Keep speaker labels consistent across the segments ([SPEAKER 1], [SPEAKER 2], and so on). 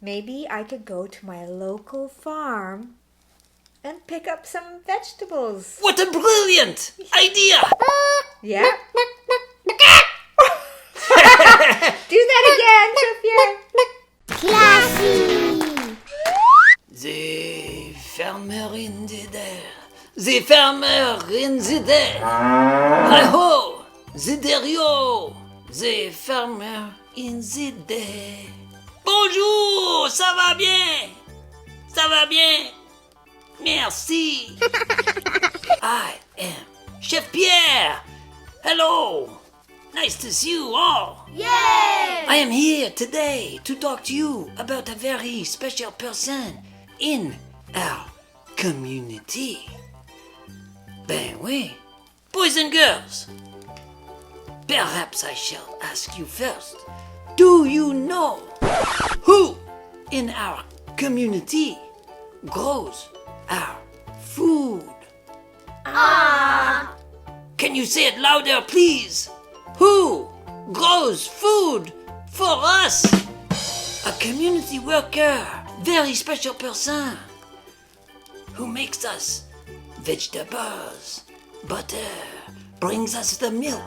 [SPEAKER 1] maybe I could go to my local farm and pick up some vegetables.
[SPEAKER 2] What a brilliant idea!
[SPEAKER 1] Yeah. Do that again, Chef Pierre.
[SPEAKER 3] Classy.
[SPEAKER 2] The farmer in the dell. The farmer in the dell. Hi-ho! The derio. The farmer in the dell. Bonjour! Ça va bien? Ça va bien? Merci. I am Chef Pierre. Hello. Nice to see you all.
[SPEAKER 3] Yay!
[SPEAKER 2] I am here today to talk to you about a very special person in our community. Ben oui, boys and girls. Perhaps I shall ask you first. Do you know who in our community grows our food? Can you say it louder, please? Who grows food for us? A community worker, very special person, who makes us vegetables, butter, brings us the milk,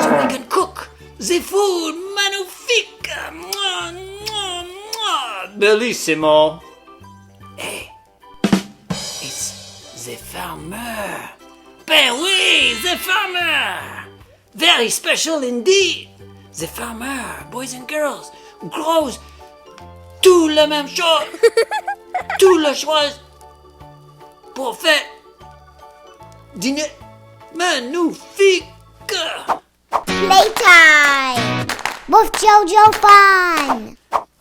[SPEAKER 2] so we can cook the food magnifique. Mwah, mwah, mwah. Bellissimo. Hey, it's the farmer. Ben oui, the farmer. Very special indeed. The farmer, boys and girls, grows tout la même chose. Tout la chose pour faire dîner magnifique.
[SPEAKER 3] Playtime with JoJoFun.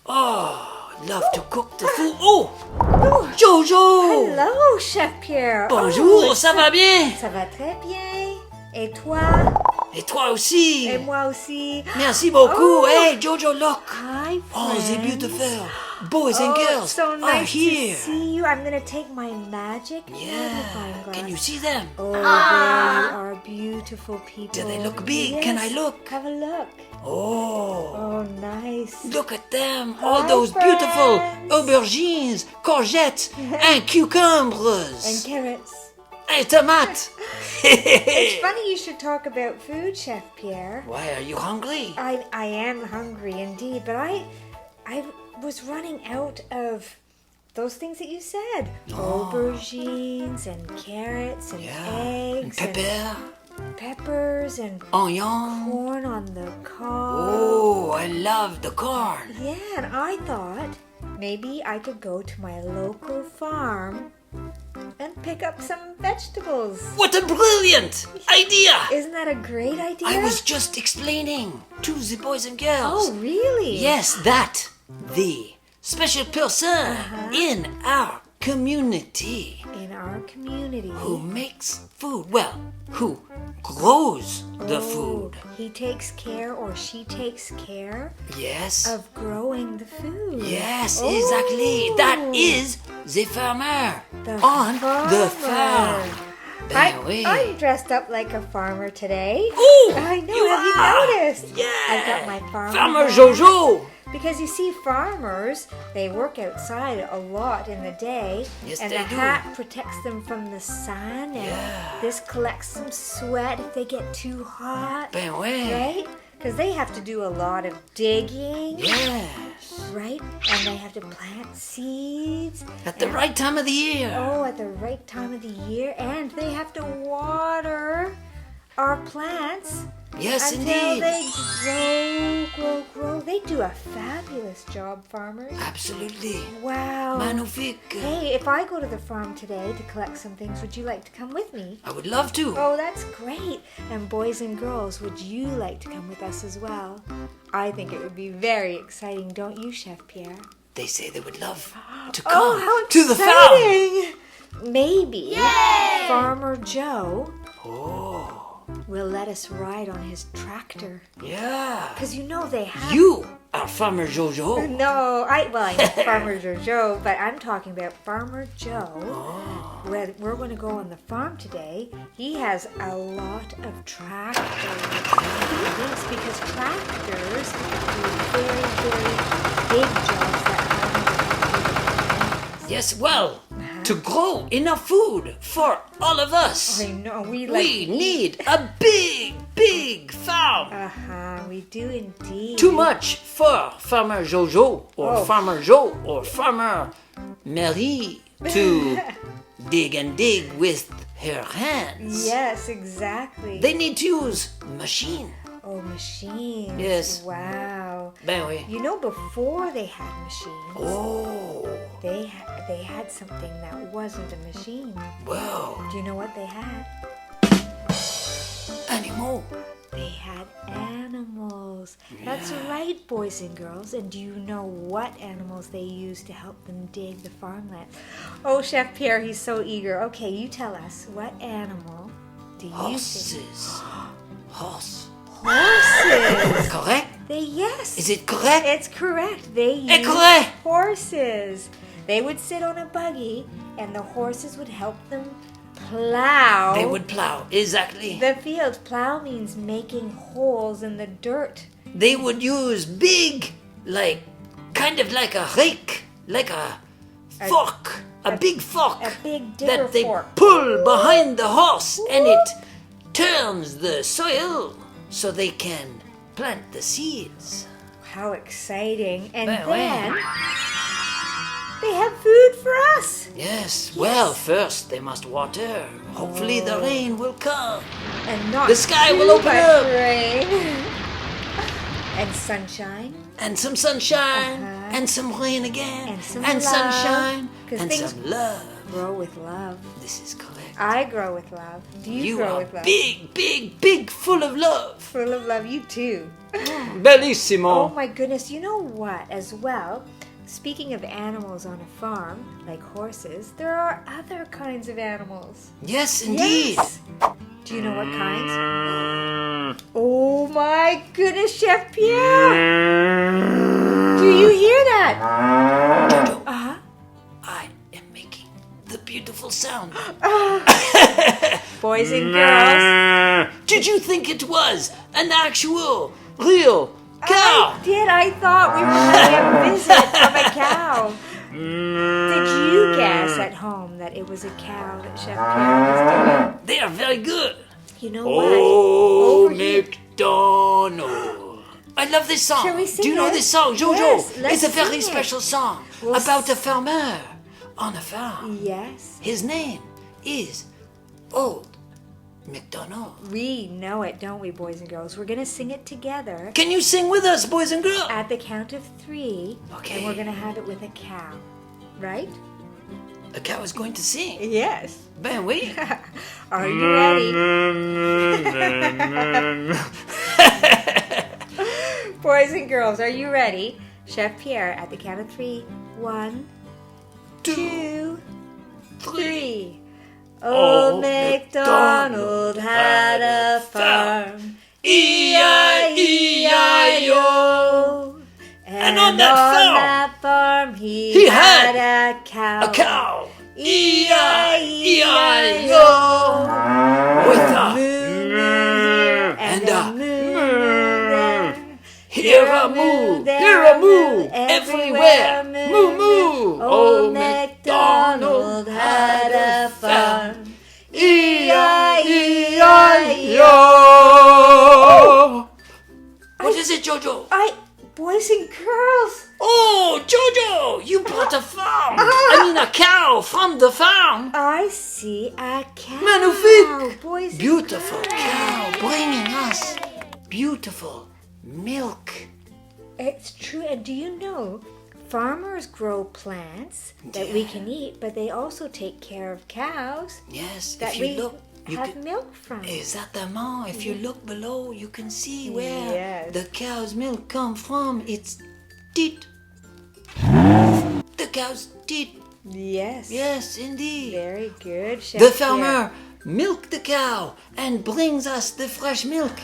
[SPEAKER 2] Oh, love to cook the food. Oh, Jojo.
[SPEAKER 1] Hello, Chef Pierre.
[SPEAKER 2] Bonjour, ça va bien?
[SPEAKER 1] Ça va très bien. Et toi?
[SPEAKER 2] Et toi aussi.
[SPEAKER 1] Et moi aussi.
[SPEAKER 2] Merci beaucoup.
[SPEAKER 1] Oh.
[SPEAKER 2] Hey, Jojo, look.
[SPEAKER 1] Hi,
[SPEAKER 2] Oh, the
[SPEAKER 1] friends.
[SPEAKER 2] beautiful boys and
[SPEAKER 1] Oh,
[SPEAKER 2] girls
[SPEAKER 1] it's so
[SPEAKER 2] are
[SPEAKER 1] nice
[SPEAKER 2] here.
[SPEAKER 1] to see you. I'm gonna take my magic magnifying
[SPEAKER 2] Yeah.
[SPEAKER 1] glass.
[SPEAKER 2] Can you see them?
[SPEAKER 1] Oh, they are beautiful people.
[SPEAKER 2] Do they look big? Can I
[SPEAKER 1] Yes.
[SPEAKER 2] look?
[SPEAKER 1] Have a look.
[SPEAKER 2] Oh,
[SPEAKER 1] Oh, nice.
[SPEAKER 2] look at them. All
[SPEAKER 1] Hi,
[SPEAKER 2] those beautiful
[SPEAKER 1] friends.
[SPEAKER 2] aubergines, courgettes, and cucumbers.
[SPEAKER 1] And carrots.
[SPEAKER 2] And tomates.
[SPEAKER 1] It's funny you should talk about food, Chef Pierre.
[SPEAKER 2] Why, are you hungry?
[SPEAKER 1] I am hungry indeed, but I was running out of those things that you said. Aubergines and carrots and eggs
[SPEAKER 2] And pepper,
[SPEAKER 1] and peppers and
[SPEAKER 2] onion.
[SPEAKER 1] corn on the cob.
[SPEAKER 2] Oh, I love the corn.
[SPEAKER 1] Yeah, and I thought maybe I could go to my local farm and pick up some vegetables.
[SPEAKER 2] What a brilliant idea!
[SPEAKER 1] Isn't that a great idea?
[SPEAKER 2] I was just explaining to the boys and girls.
[SPEAKER 1] Oh, really?
[SPEAKER 2] Yes, that the special person in our community
[SPEAKER 1] In our community.
[SPEAKER 2] who makes food, well, who grows the food.
[SPEAKER 1] He takes care or she takes care
[SPEAKER 2] Yes.
[SPEAKER 1] of growing the food.
[SPEAKER 2] Yes,
[SPEAKER 1] Oh.
[SPEAKER 2] exactly. That is the farmer
[SPEAKER 1] The
[SPEAKER 2] on the
[SPEAKER 1] farmer.
[SPEAKER 2] farm. Ben oui.
[SPEAKER 1] I'm dressed up like a farmer today.
[SPEAKER 2] Oh,
[SPEAKER 1] I know,
[SPEAKER 2] you
[SPEAKER 1] have you
[SPEAKER 2] are.
[SPEAKER 1] noticed?
[SPEAKER 2] Yeah.
[SPEAKER 1] I've got my farmer
[SPEAKER 2] Farmer
[SPEAKER 1] hat.
[SPEAKER 2] Jojo.
[SPEAKER 1] Because you see, farmers, they work outside a lot in the day.
[SPEAKER 2] Yes,
[SPEAKER 1] and
[SPEAKER 2] they
[SPEAKER 1] the
[SPEAKER 2] do.
[SPEAKER 1] hat protects them from the sun. And
[SPEAKER 2] Yeah.
[SPEAKER 1] this collects some sweat if they get too hot.
[SPEAKER 2] Ben oui.
[SPEAKER 1] Right? Because they have to do a lot of digging.
[SPEAKER 2] Yes.
[SPEAKER 1] Right? And they have to plant seeds.
[SPEAKER 2] At the right time of the year.
[SPEAKER 1] Oh, at the right time of the year. And they have to water our plants
[SPEAKER 2] Yes,
[SPEAKER 1] until
[SPEAKER 2] indeed.
[SPEAKER 1] they grow. They do a fabulous job, farmers.
[SPEAKER 2] Absolutely.
[SPEAKER 1] Wow.
[SPEAKER 2] Magnifique.
[SPEAKER 1] Hey, if I go to the farm today to collect some things, would you like to come with me?
[SPEAKER 2] I would love to.
[SPEAKER 1] Oh, that's great. And boys and girls, would you like to come with us as well? I think it would be very exciting, don't you, Chef Pierre?
[SPEAKER 2] They say they would love to
[SPEAKER 1] Oh,
[SPEAKER 2] come
[SPEAKER 1] how
[SPEAKER 2] to the farm.
[SPEAKER 1] exciting! Maybe Farmer Joe
[SPEAKER 2] Oh,
[SPEAKER 1] will let us ride on his tractor.
[SPEAKER 2] yeah.
[SPEAKER 1] Because you know they have...
[SPEAKER 2] You are Farmer Jojo.
[SPEAKER 1] No, I know Farmer Joe, but I'm talking about Farmer Joe. Where we're going to go on the farm today. He has a lot of tractors. Yes, because tractors do very, very big jobs
[SPEAKER 2] Yes, well, to grow enough food for all of us.
[SPEAKER 1] I know, we
[SPEAKER 2] need a big, big farm.
[SPEAKER 1] we do indeed.
[SPEAKER 2] Too much for Farmer Jojo or Farmer Joe or Farmer Marie to dig and dig with her hands.
[SPEAKER 1] Yes, exactly.
[SPEAKER 2] They need to use machine.
[SPEAKER 1] Oh, machines.
[SPEAKER 2] Yes.
[SPEAKER 1] Wow.
[SPEAKER 2] Ben oui.
[SPEAKER 1] You know, before they had machines,
[SPEAKER 2] they
[SPEAKER 1] they had something that wasn't a machine.
[SPEAKER 2] Wow.
[SPEAKER 1] Do you know what they had?
[SPEAKER 2] Animal.
[SPEAKER 1] They had animals. That's right, boys and girls. And do you know what animals they used to help them dig the farmland? Oh, Chef Pierre, he's so eager. Okay, you tell us. What animal do you
[SPEAKER 2] Horses. Horse.
[SPEAKER 1] Horses.
[SPEAKER 2] Correct?
[SPEAKER 1] Yes.
[SPEAKER 2] Is it correct?
[SPEAKER 1] It's correct. They used
[SPEAKER 2] correct.
[SPEAKER 1] horses. They would sit on a buggy, and the horses would help them plow.
[SPEAKER 2] They would plow, exactly.
[SPEAKER 1] The field. Plow means making holes in the dirt.
[SPEAKER 2] They would use big, kind of like a rake, like a fork, a big fork
[SPEAKER 1] A big digger
[SPEAKER 2] that they
[SPEAKER 1] fork.
[SPEAKER 2] pull behind the horse, and it turns the soil so they can plant the seeds.
[SPEAKER 1] How exciting. And
[SPEAKER 2] Ben
[SPEAKER 1] then
[SPEAKER 2] oui.
[SPEAKER 1] they have food for us.
[SPEAKER 2] Yes, well, first they must water. Hopefully the rain will come.
[SPEAKER 1] And not
[SPEAKER 2] The sky
[SPEAKER 1] too
[SPEAKER 2] will open
[SPEAKER 1] much
[SPEAKER 2] up.
[SPEAKER 1] rain. And sunshine.
[SPEAKER 2] And some sunshine,
[SPEAKER 1] Uh-huh.
[SPEAKER 2] and some rain again,
[SPEAKER 1] And some
[SPEAKER 2] sunshine,
[SPEAKER 1] love. 'Cause
[SPEAKER 2] and
[SPEAKER 1] things-
[SPEAKER 2] some love.
[SPEAKER 1] Grow with love.
[SPEAKER 2] This is correct.
[SPEAKER 1] I grow with love. Do you,
[SPEAKER 2] You
[SPEAKER 1] grow
[SPEAKER 2] are
[SPEAKER 1] with love?
[SPEAKER 2] big, big, big, full of love.
[SPEAKER 1] Full of love. You too.
[SPEAKER 2] Bellissimo.
[SPEAKER 1] Oh my goodness. You know what as well? Speaking of animals on a farm, like horses, there are other kinds of animals.
[SPEAKER 2] Yes, indeed.
[SPEAKER 1] Yes. Do you know what kinds? Oh my goodness, Chef Pierre! Do you hear that?
[SPEAKER 2] Jojo,
[SPEAKER 1] Uh-huh.
[SPEAKER 2] I am making the beautiful sound.
[SPEAKER 1] Boys and girls.
[SPEAKER 2] Did you think it was an actual, real cow?
[SPEAKER 1] I did. I thought we were having a visit from a cow. Did you guess at home that it was a cow that Chef Pierre was doing?
[SPEAKER 2] They are very good.
[SPEAKER 1] You know what?
[SPEAKER 2] Oh,
[SPEAKER 1] Over here.
[SPEAKER 2] McDonald. I love this song.
[SPEAKER 1] Shall we sing
[SPEAKER 2] Do you know
[SPEAKER 1] it?
[SPEAKER 2] this song, Jojo?
[SPEAKER 1] Yes, let's
[SPEAKER 2] It's a very
[SPEAKER 1] sing it.
[SPEAKER 2] special song
[SPEAKER 1] We'll
[SPEAKER 2] about a farmer on a farm.
[SPEAKER 1] Yes.
[SPEAKER 2] His name is Old McDonald.
[SPEAKER 1] We know it, don't we, boys and girls? We're going to sing it together
[SPEAKER 2] Can you sing with us, boys and girls?
[SPEAKER 1] at the count of 3.
[SPEAKER 2] Okay.
[SPEAKER 1] And we're going to have it with a cow. Right?
[SPEAKER 2] A cow is going to sing.
[SPEAKER 1] Yes.
[SPEAKER 2] Ben oui.
[SPEAKER 1] Are you ready? Boys and girls, are you ready? Chef Pierre, at the count of 3. 1, 2, 3. Old MacDonald had a farm. E-I-E-I-O.
[SPEAKER 2] And on that
[SPEAKER 1] farm he
[SPEAKER 2] he
[SPEAKER 1] had
[SPEAKER 2] had
[SPEAKER 1] a cow.
[SPEAKER 2] A cow.
[SPEAKER 1] E-I-E-I-O.
[SPEAKER 2] With a
[SPEAKER 1] And
[SPEAKER 2] and
[SPEAKER 1] a
[SPEAKER 2] a
[SPEAKER 1] moo there.
[SPEAKER 2] here a moo, here a moo, everywhere. Moo moo.
[SPEAKER 1] Old MacDonald had a farm.
[SPEAKER 2] E-I-E-I-O. What is it, Jojo?
[SPEAKER 1] Boys and girls.
[SPEAKER 2] Oh, Jojo, you brought a farm. I mean a cow from the farm.
[SPEAKER 1] I see a cow.
[SPEAKER 2] Magnifique.
[SPEAKER 1] Boys and
[SPEAKER 2] Beautiful
[SPEAKER 1] girls.
[SPEAKER 2] cow bringing us beautiful milk.
[SPEAKER 1] It's true. And do you know, farmers grow plants that we can eat, but they also take care of cows
[SPEAKER 2] Yes,
[SPEAKER 1] that
[SPEAKER 2] if
[SPEAKER 1] we
[SPEAKER 2] you look, you
[SPEAKER 1] have
[SPEAKER 2] can.
[SPEAKER 1] milk from.
[SPEAKER 2] Exactement. If you look below, you can see where
[SPEAKER 1] Yes.
[SPEAKER 2] the cow's milk comes from. It's teat. The cow's teat.
[SPEAKER 1] Yes.
[SPEAKER 2] Yes, indeed.
[SPEAKER 1] Very good, Chef
[SPEAKER 2] The
[SPEAKER 1] Pierre.
[SPEAKER 2] farmer milks the cow and brings us the fresh milk,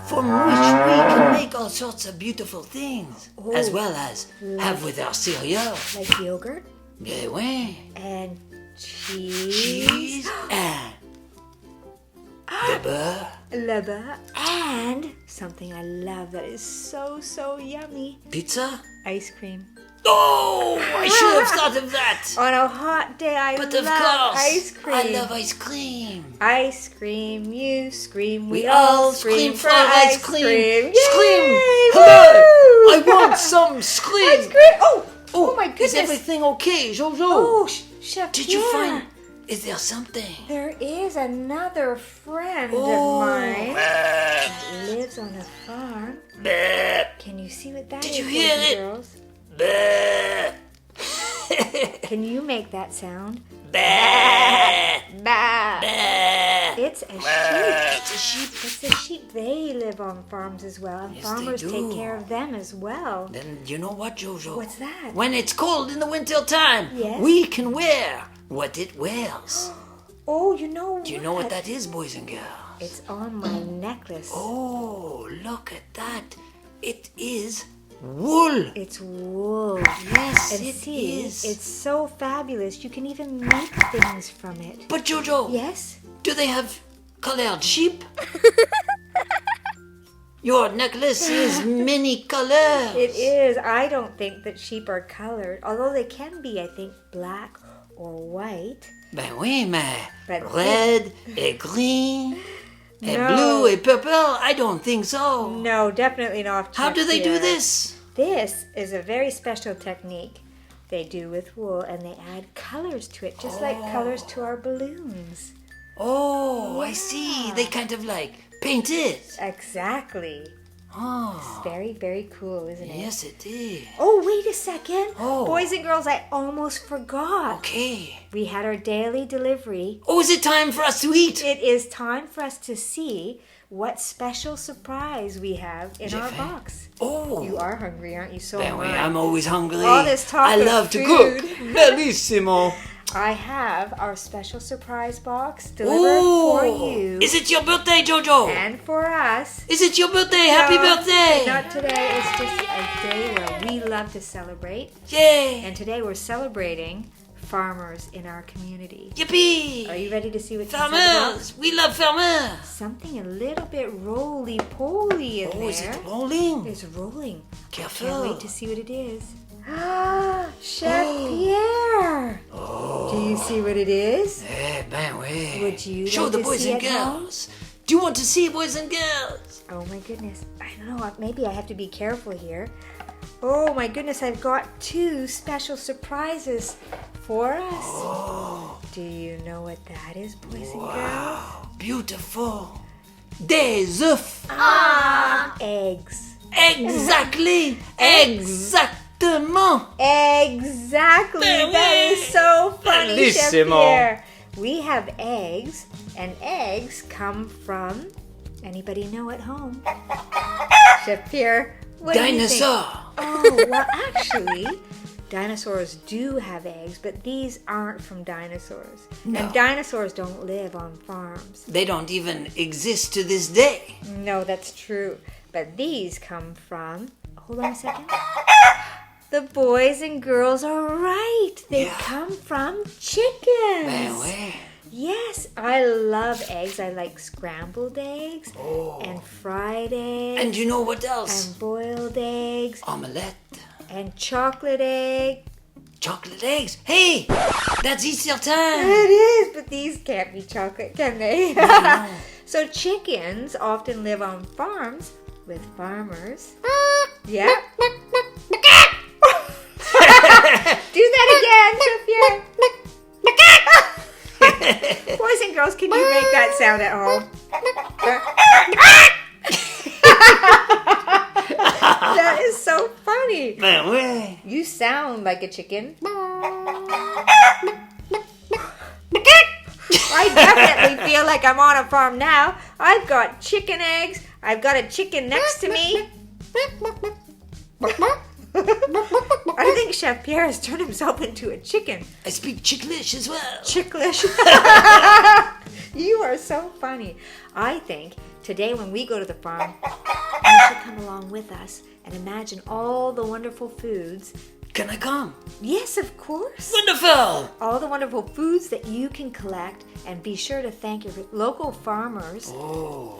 [SPEAKER 2] from which we can make all sorts of beautiful things, as well as have with our cereal.
[SPEAKER 1] Like yogurt
[SPEAKER 2] Eh oui.
[SPEAKER 1] and cheese.
[SPEAKER 2] Cheese and the beurre.
[SPEAKER 1] Le beurre. And something I love that is so, so yummy.
[SPEAKER 2] Pizza.
[SPEAKER 1] Ice cream.
[SPEAKER 2] Oh, I should have thought of that.
[SPEAKER 1] On a hot day, I
[SPEAKER 2] But
[SPEAKER 1] love
[SPEAKER 2] of course,
[SPEAKER 1] ice cream.
[SPEAKER 2] I love ice cream.
[SPEAKER 1] Ice cream, you scream,
[SPEAKER 2] We all scream for ice cream.
[SPEAKER 1] Yay!
[SPEAKER 2] Scream! Hello!
[SPEAKER 1] Woo!
[SPEAKER 2] I want some scream.
[SPEAKER 1] Ice cream! Oh my goodness!
[SPEAKER 2] Is everything okay, Jojo?
[SPEAKER 1] Oh, Chef
[SPEAKER 2] Did you
[SPEAKER 1] Pierre.
[SPEAKER 2] find... Is there something?
[SPEAKER 1] There is another friend
[SPEAKER 2] Oh.
[SPEAKER 1] of mine. Lives on a farm.
[SPEAKER 2] Bah.
[SPEAKER 1] Can you see what that
[SPEAKER 2] Did
[SPEAKER 1] is,
[SPEAKER 2] you hear
[SPEAKER 1] boys and
[SPEAKER 2] it?
[SPEAKER 1] girls?
[SPEAKER 2] Bah.
[SPEAKER 1] Can you make that sound?
[SPEAKER 2] Bah.
[SPEAKER 1] Bah.
[SPEAKER 2] Bah.
[SPEAKER 1] It's a sheep. It's a sheep. It's a sheep. They live on farms as well, and
[SPEAKER 2] Yes, they
[SPEAKER 1] farmers take
[SPEAKER 2] do.
[SPEAKER 1] care of them as well.
[SPEAKER 2] Then you know what, Jojo?
[SPEAKER 1] What's that?
[SPEAKER 2] When it's cold in the winter time,
[SPEAKER 1] Yes.
[SPEAKER 2] we can wear what it wears.
[SPEAKER 1] Oh, you know what?
[SPEAKER 2] Do you know what that is, boys and girls?
[SPEAKER 1] It's on my necklace.
[SPEAKER 2] Oh, look at that. It is wool.
[SPEAKER 1] It's wool.
[SPEAKER 2] Yes,
[SPEAKER 1] And
[SPEAKER 2] it
[SPEAKER 1] see,
[SPEAKER 2] is.
[SPEAKER 1] it's so fabulous. You can even make things from it.
[SPEAKER 2] But Jojo,
[SPEAKER 1] Yes?
[SPEAKER 2] do they have colored sheep? Your necklace is many colors.
[SPEAKER 1] It is. I don't think that sheep are colored, although they can be, I think, black or white.
[SPEAKER 2] Ben oui, mais
[SPEAKER 1] But
[SPEAKER 2] red et green et
[SPEAKER 1] No.
[SPEAKER 2] blue et purple, I don't think so.
[SPEAKER 1] No, definitely not.
[SPEAKER 2] How do they do
[SPEAKER 1] Pierre.
[SPEAKER 2] this?
[SPEAKER 1] This is a very special technique they do with wool, and they add colors to it, just like colors to our balloons.
[SPEAKER 2] Oh, I see. They kind of like paint it.
[SPEAKER 1] Exactly.
[SPEAKER 2] Oh,
[SPEAKER 1] It's very, very cool, isn't it?
[SPEAKER 2] yes, it is.
[SPEAKER 1] Oh, wait a second.
[SPEAKER 2] Oh.
[SPEAKER 1] Boys and girls, I almost forgot.
[SPEAKER 2] Okay.
[SPEAKER 1] We had our daily delivery.
[SPEAKER 2] Oh, is it time for us to eat?
[SPEAKER 1] It is time for us to see what special surprise we have in our
[SPEAKER 2] JoJoFun.
[SPEAKER 1] box.
[SPEAKER 2] Oh,
[SPEAKER 1] You are hungry, aren't you? So
[SPEAKER 2] ben
[SPEAKER 1] am
[SPEAKER 2] oui,
[SPEAKER 1] I.
[SPEAKER 2] I'm always hungry.
[SPEAKER 1] All this talk
[SPEAKER 2] I
[SPEAKER 1] of
[SPEAKER 2] love to
[SPEAKER 1] food.
[SPEAKER 2] cook. Bellissimo.
[SPEAKER 1] I have our special surprise box delivered for you
[SPEAKER 2] Is it your birthday, Jojo?
[SPEAKER 1] and for us.
[SPEAKER 2] Is it your birthday? Happy
[SPEAKER 1] No,
[SPEAKER 2] birthday.
[SPEAKER 1] Not today. It's just a day where we love to celebrate.
[SPEAKER 2] Yay.
[SPEAKER 1] And today we're celebrating farmers in our community.
[SPEAKER 2] Yippee.
[SPEAKER 1] Are you ready to see what's inside the box?
[SPEAKER 2] Farmers. We love farmers.
[SPEAKER 1] Something a little bit roly-poly in
[SPEAKER 2] Oh,
[SPEAKER 1] there.
[SPEAKER 2] is it rolling?
[SPEAKER 1] It's rolling.
[SPEAKER 2] Careful.
[SPEAKER 1] Can't wait to see what it is. Chef
[SPEAKER 2] Oh.
[SPEAKER 1] Pierre. Do you see what it is?
[SPEAKER 2] Eh ben oui.
[SPEAKER 1] Would you
[SPEAKER 2] Show
[SPEAKER 1] like
[SPEAKER 2] the
[SPEAKER 1] to
[SPEAKER 2] boys
[SPEAKER 1] see
[SPEAKER 2] and
[SPEAKER 1] at home?
[SPEAKER 2] girls. Do you want to see boys and girls?
[SPEAKER 1] Oh my goodness. I don't know. Maybe I have to be careful here. Oh my goodness. I've got 2 special surprises for us.
[SPEAKER 2] Oh,
[SPEAKER 1] Do you know what that is, boys and girls?
[SPEAKER 2] beautiful. Des œufs.
[SPEAKER 1] Eggs.
[SPEAKER 2] Exactly. Exactement.
[SPEAKER 1] Exactly.
[SPEAKER 2] Ben
[SPEAKER 1] That
[SPEAKER 2] oui.
[SPEAKER 1] is so funny, Chef
[SPEAKER 2] Bellissimo.
[SPEAKER 1] Pierre. We have eggs, and eggs come from. Anybody know at home? Chef Pierre. What do you think?
[SPEAKER 2] Dinosaur.
[SPEAKER 1] Oh, well, actually, dinosaurs do have eggs, but these aren't from dinosaurs.
[SPEAKER 2] No.
[SPEAKER 1] And dinosaurs don't live on farms.
[SPEAKER 2] They don't even exist to this day.
[SPEAKER 1] No, that's true. But these come from. Hold on a second. The boys and girls are right. They
[SPEAKER 2] Yeah.
[SPEAKER 1] come from chickens.
[SPEAKER 2] Ben oui.
[SPEAKER 1] Yes, I love eggs. I like scrambled eggs and fried eggs
[SPEAKER 2] And you know what else?
[SPEAKER 1] and boiled eggs
[SPEAKER 2] Omelette.
[SPEAKER 1] and chocolate egg.
[SPEAKER 2] Chocolate eggs. Hey, that's Easter time.
[SPEAKER 1] It is, but these can't be chocolate, can they? So chickens often live on farms with farmers. Yeah. Do that again, Sophia. Boys and girls, can you make that sound at home? That is so funny.
[SPEAKER 2] Ben oui.
[SPEAKER 1] You sound like a chicken. I definitely feel like I'm on a farm now. I've got chicken eggs. I've got a chicken next to me. I think Chef Pierre has turned himself into a chicken.
[SPEAKER 2] I speak Chicklish as well.
[SPEAKER 1] Chicklish. You are so funny. I think today when we go to the farm, you should come along with us and imagine all the wonderful foods.
[SPEAKER 2] Can I come?
[SPEAKER 1] Yes, of course.
[SPEAKER 2] Wonderful!
[SPEAKER 1] All the wonderful foods that you can collect, and be sure to thank your local farmers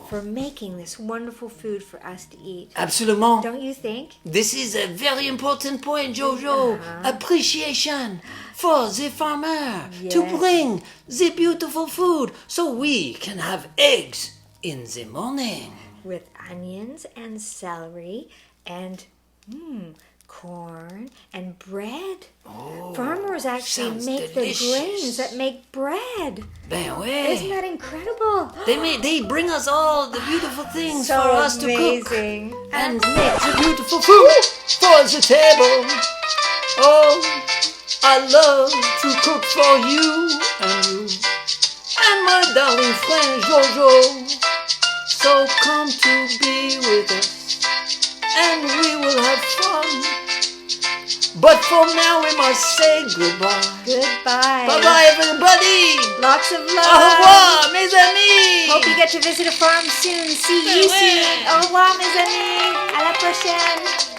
[SPEAKER 1] for making this wonderful food for us to eat.
[SPEAKER 2] Absolument.
[SPEAKER 1] Don't you think?
[SPEAKER 2] This is a very important point, Jojo. Appreciation for the farmer to
[SPEAKER 1] Yes.
[SPEAKER 2] bring the beautiful food so we can have eggs in the morning.
[SPEAKER 1] With onions and celery and corn and bread. Farmers actually
[SPEAKER 2] sounds
[SPEAKER 1] make
[SPEAKER 2] delicious.
[SPEAKER 1] the grains that make bread.
[SPEAKER 2] Ben ouais.
[SPEAKER 1] Isn't that incredible?
[SPEAKER 2] They bring us all the beautiful things
[SPEAKER 1] So
[SPEAKER 2] for us to cook
[SPEAKER 1] amazing.
[SPEAKER 2] and make the beautiful food for the table. Oh, I love to cook for you and my darling friend Jojo. So come to be with us and we will have fun. But for now we must say goodbye.
[SPEAKER 1] Goodbye.
[SPEAKER 2] Bye-bye everybody.
[SPEAKER 1] Lots of
[SPEAKER 2] Au
[SPEAKER 1] love.
[SPEAKER 2] revoir mes amis.
[SPEAKER 1] Hope you get to visit a farm soon. See you soon. Au revoir, mes amis. À la prochaine.